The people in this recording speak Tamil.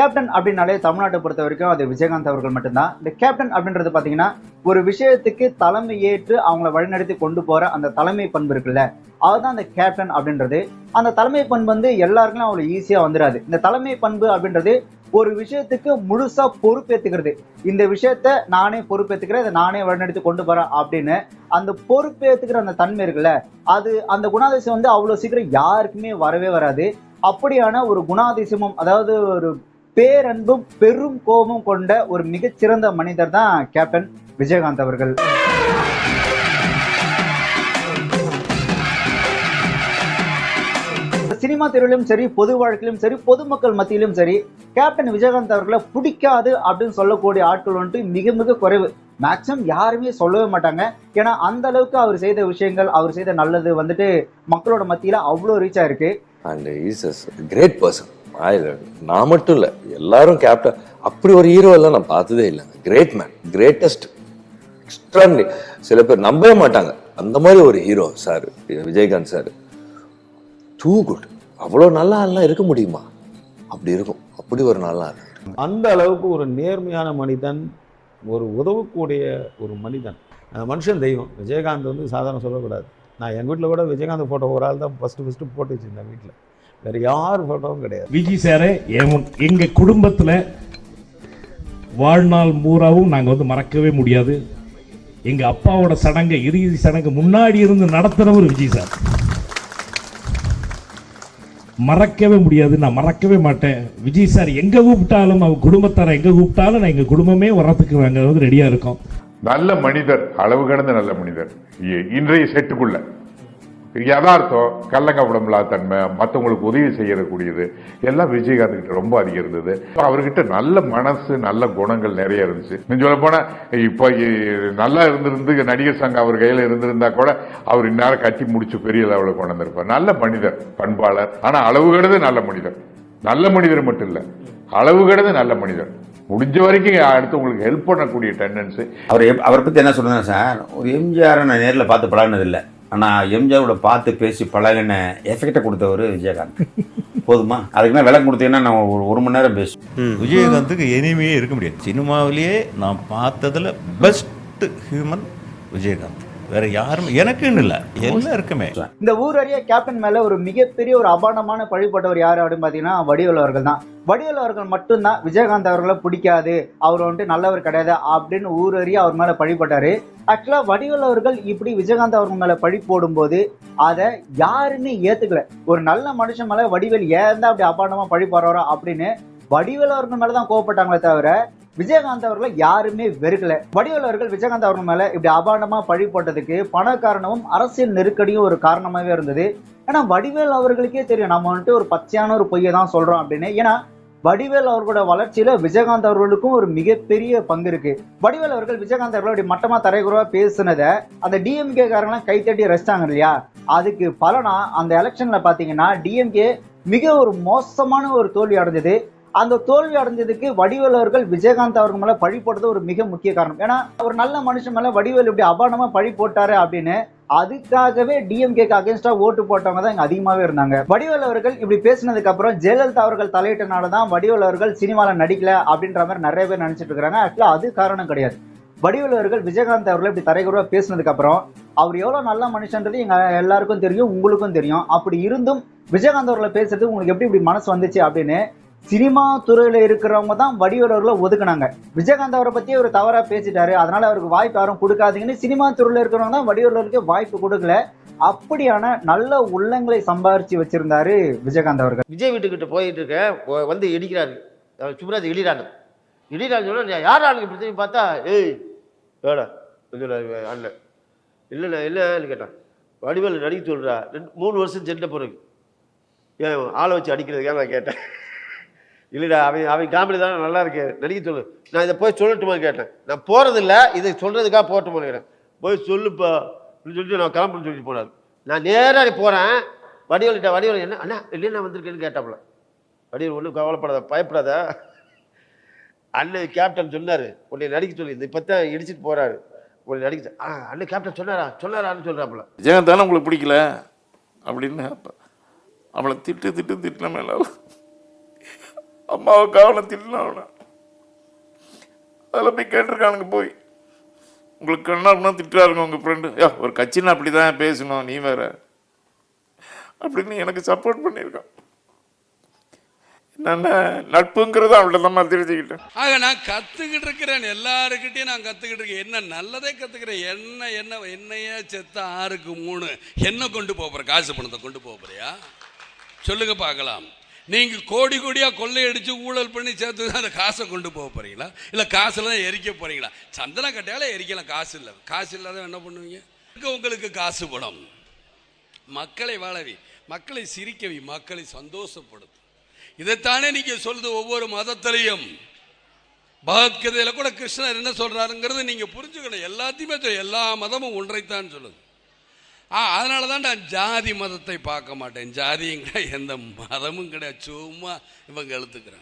கேப்டன் அப்படின்னாலே தமிழ்நாட்டை பொறுத்த வரைக்கும் அது விஜயகாந்த் அவர்கள் மட்டும்தான். இந்த கேப்டன் அப்படின்றது பாத்தீங்கன்னா ஒரு விஷயத்துக்கு தலைமை ஏற்று அவங்கள வழிநடத்தி கொண்டு போற அந்த தலைமை பண்பு இருக்குல்ல, அதுதான் அந்த கேப்டன் அப்படின்றது. அந்த தலைமை பண்பு வந்து எல்லாருக்கும் அவ்வளவு ஈஸியா வந்துடாது. இந்த தலைமை பண்பு அப்படின்றது ஒரு விஷயத்துக்கு முழுசா பொறுப்பேற்றுக்கிறது. இந்த விஷயத்த நானே பொறுப்பேற்றுக்கிறேன், இதை நானே வழிநடத்தி கொண்டு போறேன் அப்படின்னு அந்த பொறுப்பேற்றுக்கிற அந்த தன்மை இருக்குல்ல, அது அந்த குணாதிசயம் வந்து அவ்வளவு சீக்கிரம் யாருக்குமே வரவே வராது. அப்படியான ஒரு குணாதிசயமும், அதாவது ஒரு பேரன்பும் பெரும் கோபமும் கொண்ட ஒரு மிகச்சிறந்த மனிதர் தான் கேப்டன் விஜயகாந்த் அவர்கள். சினிமா துறையிலும் சரி, பொது வாழ்க்கையிலும் சரி, பொதுமக்கள் மத்தியிலும் சரி, கேப்டன் விஜயகாந்த் அவர்களை பிடிக்காது அப்படின்னு சொல்லக்கூடிய ஆட்கள் வந்துட்டு மிக மிக குறைவு. மேக்சிமம் யாருமே சொல்லவே மாட்டாங்க. ஏன்னா அந்த அளவுக்கு அவர் செய்த விஷயங்கள், அவர் செய்த நல்லது வந்துட்டு மக்களோட மத்தியில அவ்வளோ ரீச் ஆயிருக்கு. And is a great person. நான் மட்டும் இல்லை, எல்லாரும் கேப்டன் அப்படி ஒரு ஹீரோ எல்லாம் நான் பார்த்ததே இல்லைங்க. Great man, greatest, extraordinary. சில பேர் நம்பவே மாட்டாங்க அந்த மாதிரி ஒரு hero sir Vijayakanth sir. Too good. அவ்வளோ நல்லா எல்லாம் இருக்க முடியுமா? அப்படி இருக்கும். அப்படி ஒரு நல்லா அந்த அளவுக்கு ஒரு நேர்மையான மனிதன், ஒரு உதவக்கூடிய ஒரு மனிதன், மனுஷன் தெய்வம். விஜயகாந்த் வந்து சாதாரண சொல்லக்கூடாது. நான் எங்கள் வீட்டில் கூட விஜயகாந்த் ஃபோட்டோ ஒரு ஆள் தான் ஃபஸ்ட்டு போட்டு வச்சுருந்தேன் வீட்டில். வேறு யார் ஃபோட்டோவும் கிடையாது. விஜய் சாரை எங்கள் குடும்பத்தில் வாழ்நாள் பூராவும் நாங்கள் வந்து மறக்கவே முடியாது. எங்கள் அப்பாவோட சடங்கை, இறுதி சடங்கு முன்னாடி இருந்து நடத்துகிறவர் விஜய் சார். மறக்கவே முடியாது, நான் மறக்கவே மாட்டேன். விஜய் சார் எங்கே கூப்பிட்டாலும், அவங்க குடும்பத்தாரை எங்கே கூப்பிட்டாலும் நான் எங்கள் குடும்பமே வர்றதுக்கு நாங்கள் வந்து ரெடியாக இருக்கோம். நல்ல மனிதர், அளவு கடந்த நல்ல மனிதர். இன்றைய செட்டுக்குள்ள யதார்த்தம், கள்ளங்கப்படமில்லா தன்மை, மற்றவங்களுக்கு உதவி செய்யக்கூடியது எல்லாம் விஜயகாந்த் கிட்ட ரொம்ப அதிகம் இருந்தது. அவர்கிட்ட நல்ல மனசு, நல்ல குணங்கள் நிறைய இருந்துச்சு. சொல்ல போனா இப்ப நல்லா இருந்திருந்து நடிகர் சங்கம் அவர் கையில இருந்திருந்தா கூட அவர் இந்நேரம் கட்டி முடிச்சு பெரிய லெவலில் கொண்டு வந்திருப்பார். நல்ல மனிதர், பண்பாளர். ஆனா அளவு கடந்த நல்ல மனிதர். நல்ல மனிதர் மட்டும் இல்ல, அளவு கடந்த நல்ல மனிதர். முடிஞ்ச வரைக்கும் அடுத்து உங்களுக்கு ஹெல்ப் பண்ணக்கூடிய டெண்டன்சி. அவரை பத்தி என்ன சொல்றேன் சார், ஒரு எம்ஜிஆரை நான் நேரில் பார்த்து பழகினது இல்லை. ஆனால் எம்ஜிஆரோட பார்த்து பேசி பழகின எஃபெக்டை கொடுத்தவர் விஜயகாந்த். போதுமா? அதுக்கு மேலே விலை கொடுத்தீங்கன்னா நான் ஒரு மணி நேரம் பேசுவேன். விஜயகாந்துக்கு இனிமையே இருக்க முடியாது. சினிமாவிலேயே நான் பார்த்ததில் பெஸ்ட் ஹியூமன் விஜயகாந்த். வேற யாரும் எனக்குன்னு இல்லை, எல்லாருக்குமே. இந்த ஊர் அறிய கேப்டன் மேல ஒரு மிகப்பெரிய ஒரு அபாண்டமான பழிபட்டவர் யாரு அப்படின்னு பாத்தீங்கன்னா வடிவேலு அவர்கள் தான். வடிவேலு அவர்கள் மட்டும்தான் விஜயகாந்த் அவர்களை பிடிக்காது, அவர் வந்துட்டு நல்லவர் கிடையாது அப்படின்னு ஊர் அறிய அவர் மேல பழிபட்டாரு. ஆக்சுவலா வடிவேலு அவர்கள் இப்படி விஜயகாந்த் அவர்கள் மேல பழி போடும்போது அதை யாருமே ஏத்துக்கல. ஒரு நல்ல மனுஷன் மேல வடிவேல் ஏன் தான் அப்படி அபாண்டமா பழி போடுறாரோ அப்படின்னு வடிவேலு அவர்கள் மேலதான் கோவப்பட்டாங்களே தவிர விஜயகாந்த் அவர்களை யாருமே வெறுக்கல. வடிவேலு அவர்கள் விஜயகாந்த் அவர்கள் மேல இப்படி அபாண்டமா பழி போட்டதுக்கு பண காரணமும் அரசியல் நெருக்கடியும் ஒரு காரணமாவே இருந்தது. ஏன்னா வடிவேலு அவர்களுக்கே தெரியும் நம்ம வந்துட்டு ஒரு பச்சையான ஒரு பொய்யை தான் சொல்றோம் அப்படின்னு. ஏன்னா வடிவேலு அவர்களோட வளர்ச்சியில விஜயகாந்த் அவர்களுக்கும் ஒரு மிகப்பெரிய பங்கு இருக்கு. வடிவேலு அவர்கள் விஜயகாந்த் அவர்கள் அப்படி மட்டமா தரைக்குறவா பேசுனதை அந்த டிஎம்கே காரங்களாம் கைத்தட்டி ரசிச்சாங்க இல்லையா, அதுக்கு பலனா அந்த எலெக்ஷன்ல பாத்தீங்கன்னா டிஎம்கே மிக ஒரு மோசமான ஒரு தோல்வி அடைஞ்சது. அந்த தோல்வி அடைஞ்சதுக்கு வடிவேலு அவர்கள் விஜயகாந்த் அவர்கள் மேல பழி போட்டது ஒரு மிக முக்கிய காரணம். ஏன்னா ஒரு நல்ல மனுஷன் மேல வடிவேலு இப்படி அபாண்டமா பழி போட்டாரு அப்படின்னு அதுக்காகவே டிஎம்கேக்கு அகேன்ஸ்டா ஓட்டு போட்டவங்க தான் இங்க அதிகமாவே இருந்தாங்க. வடிவேலு அவர்கள் இப்படி பேசினதுக்கு அப்புறம் ஜெயலலிதா அவர்கள் தலையிட்டனாலதான் வடிவேலு அவர்கள் சினிமால நடிக்கல அப்படின்ற மாதிரி நிறைய பேர் நினைச்சிட்டு இருக்காங்க. ஆக்சுவலா அது காரணம் கிடையாது. வடிவேலு அவர்கள் விஜயகாந்த் அவர்கள் இப்படி தரைக்குறவா பேசினதுக்கு அப்புறம் அவர் எவ்வளவு நல்ல மனுஷன்றது எங்க எல்லாருக்கும் தெரியும், உங்களுக்கும் தெரியும். அப்படி இருந்தும் விஜயகாந்த் அவர்களை பேசுறது உங்களுக்கு எப்படி இப்படி மனசு வந்துச்சு அப்படின்னு சினிமா துறையில இருக்கிறவங்க தான் வடிவேலு அவர்களை ஒதுக்குனாங்க. விஜயகாந்த் அவரை பத்தி ஒரு தவறா பேசிட்டாரு, அதனால அவருக்கு வாய்ப்பு யாரும் கொடுக்காதீங்கன்னு சினிமா துறையில இருக்கிறவங்க தான் வடிவேலு அவருக்கு வாய்ப்பு கொடுக்கல. அப்படியான நல்ல உள்ளங்களை சம்பாரிச்சு வச்சிருந்தாரு விஜயகாந்த் அவர்கள். விஜய் வீட்டுக்கிட்ட போயிட்டு இருக்க வந்து இடிக்கிறாரு, சுப்ராஜ் இடிக்கிறாங்க. சொன்னா யார் ஆளுங்க இப்படி பார்த்தா, ஏய் வேடா அண்ணன் இல்லைண்ணா இல்லைன்னு கேட்டான். வடிவேலு நடிக்க சொல்றா. 3 வருஷம் சென்ற பிறகு ஏன் ஆளை வச்சு அடிக்கிறதுக்காக நான் கேட்டேன். இல்லைடா அவன் காமெடி தானே நல்லா இருக்கு, நடிக்க சொல்லு. நான் இதை போய் சொல்லட்டுமா கேட்டேன். நான் போகிறதில்ல, இதை சொல்கிறதுக்காக போகட்டுமா கேட்டேன். போய் சொல்லுப்பா அப்படின்னு சொல்லிட்டு நான் கிளம்புன்னு சொல்லிட்டு போனார். நான் நேராக போகிறேன். வடிவேலு என்ன அண்ணா இல்லைன்னா வந்திருக்கேன்னு கேட்டாப்புல. வடிவேலு ஒன்றும் கவலைப்படாத, பயப்படாத, அண்ணன் கேப்டன் சொன்னார் உன்னை நடிக்க சொல்லி, இந்த இப்போ தான் இடிச்சிட்டு போகிறாரு உன்னை நடிக்க. அண்ணன் கேப்டன் சொன்னாரான்னு சொல்கிறாப்புல. விஜயகாந்த் தானே உங்களுக்கு பிடிக்கல அப்படின்னு அவளை திட்டு மேலே அம்மாவை கவனத்தில் அவனை அதில் போய் கேட்டிருக்கானுங்க போய் உங்களுக்கு கண்ணா திட்டுறாருங்க உங்கள் ஃப்ரெண்டு ஒரு கட்சின்னு அப்படி தான் பேசணும் நீ வேற அப்படின்னு எனக்கு சப்போர்ட் பண்ணியிருக்கான். என்னென்ன நட்புங்கிறத அவள்கிட்ட தான் தெரிஞ்சுக்கிட்டேன். ஆக நான் கற்றுக்கிட்டு இருக்கிறேன், எல்லாருக்கிட்டையும் நான் கற்றுக்கிட்டு இருக்கேன். என்ன நல்லதே கற்றுக்கிறேன். என்னையே செத்த 6க்கு 3 என்ன கொண்டு போகிற காசு பணத்தை கொண்டு போகிறியா சொல்லுங்க பார்க்கலாம். நீங்கள் கோடி கோடியாக கொள்ளையடிச்சு ஊழல் பண்ணி சேர்த்து தான் அந்த காசை கொண்டு போக போகிறீங்களா, இல்லை காசில் தான் எரிக்க போகிறீங்களா? சந்தனம் கட்டையால் எரிக்கலாம், காசு இல்லை. காசு இல்லாத என்ன பண்ணுவீங்க? உங்களுக்கு காசு பணம் மக்களை வாழவி, மக்களை சிரிக்கவி, மக்களை சந்தோஷப்படுத்தும். இதைத்தானே நீங்கள் சொல்லுது ஒவ்வொரு மதத்திலையும். பகவத்கீதையில் கூட கிருஷ்ணர் என்ன சொல்கிறாருங்கிறது நீங்கள் புரிஞ்சுக்கணும். எல்லாத்தையுமே எல்லா மதமும் ஒன்றைத்தான் சொல்லுது. அதனால தான் நான் ஜாதி மதத்தை பார்க்க மாட்டேன். ஜாதியும் கிடையாது, எந்த மதமும் கிடையாது, சும்மா இவங்க எழுத்துக்கிறாங்க.